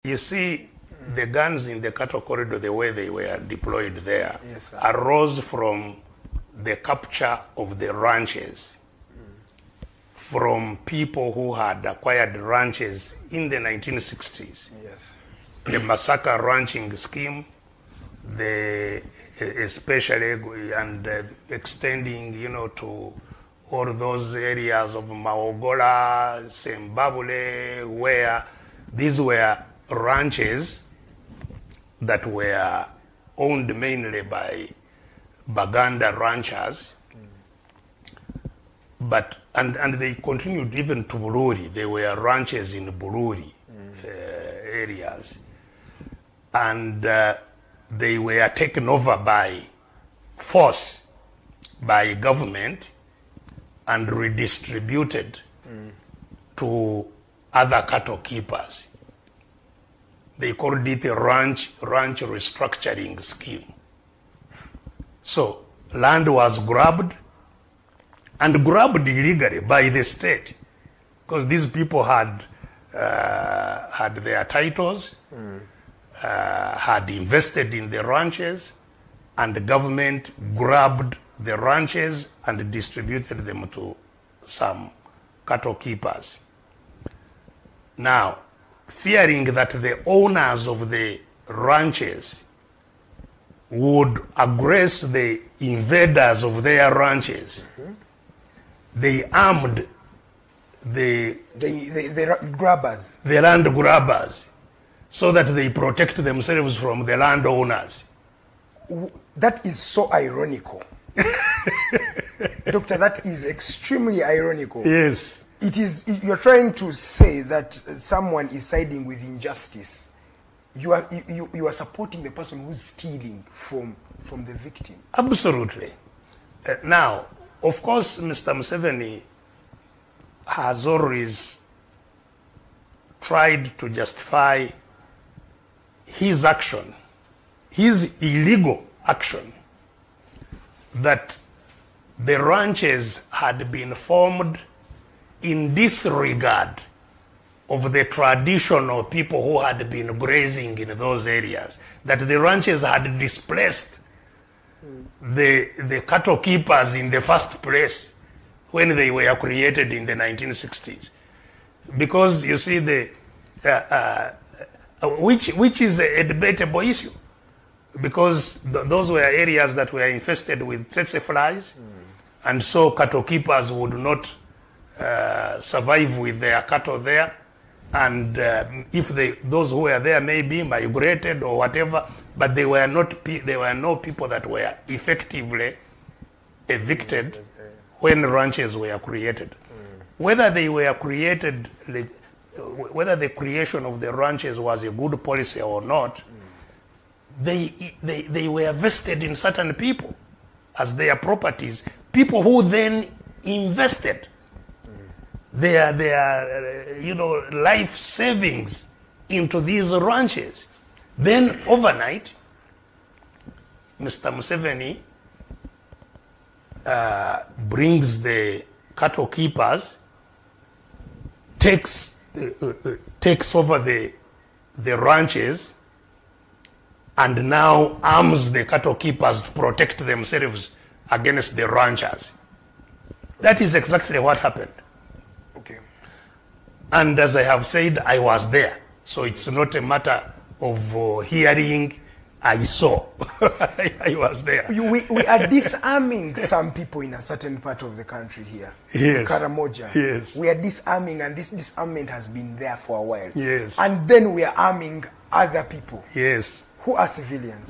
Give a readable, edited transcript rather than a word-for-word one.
You see, the guns in the cattle corridor, the way they were deployed there, yes, arose from the capture of the ranches from people who had acquired ranches in the 1960s. Yes. The massacre ranching scheme, especially and extending, to all those areas of Maogola, Zimbabwe, where these were ranches that were owned mainly by Baganda Ranchers, but and they continued even to Bururi. There were ranches in Bururi areas, and they were taken over by force by government and redistributed to other cattle keepers. They called it a ranch restructuring scheme. So land was grabbed, and grabbed illegally by the state, because these people had their titles, had invested in the ranches, and the government grabbed the ranches and distributed them to some cattle keepers. Now, fearing that the owners of the ranches would aggress the invaders of their ranches, they armed the grabbers, the land grabbers, so that they protect themselves from the landowners. That is so ironical. Doctor, that is extremely ironical. Yes. It is. You're trying to say that someone is siding with injustice. You are supporting the person who's stealing from the victim. Absolutely. Now, of course, Mr. Museveni has always tried to justify his action, his illegal action, that the ranches had been formed in disregard of the traditional people who had been grazing in those areas, that the ranches had displaced the cattle keepers in the first place when they were created in the 1960s. Because you see, which is a debatable issue, because those were areas that were infested with tsetse flies, and so cattle keepers would not survive with their cattle there, and if those who were there maybe migrated or whatever, but there were no people that were effectively evicted when ranches were created. Whether they were created, whether the creation of the ranches was a good policy or not, they were vested in certain people as their properties, people who then invested their life savings into these ranches. Then overnight, Mr. Museveni brings the cattle keepers, takes over the ranches, and now arms the cattle keepers to protect themselves against the ranchers. That is exactly what happened. Okay. And as I have said, I was there. So it's not a matter of hearing, I saw. I was there. We are disarming some people in a certain part of the country here. Yes. Karamoja. Yes. We are disarming, and this disarmament has been there for a while. Yes. And then we are arming other people. Yes. Who are civilians.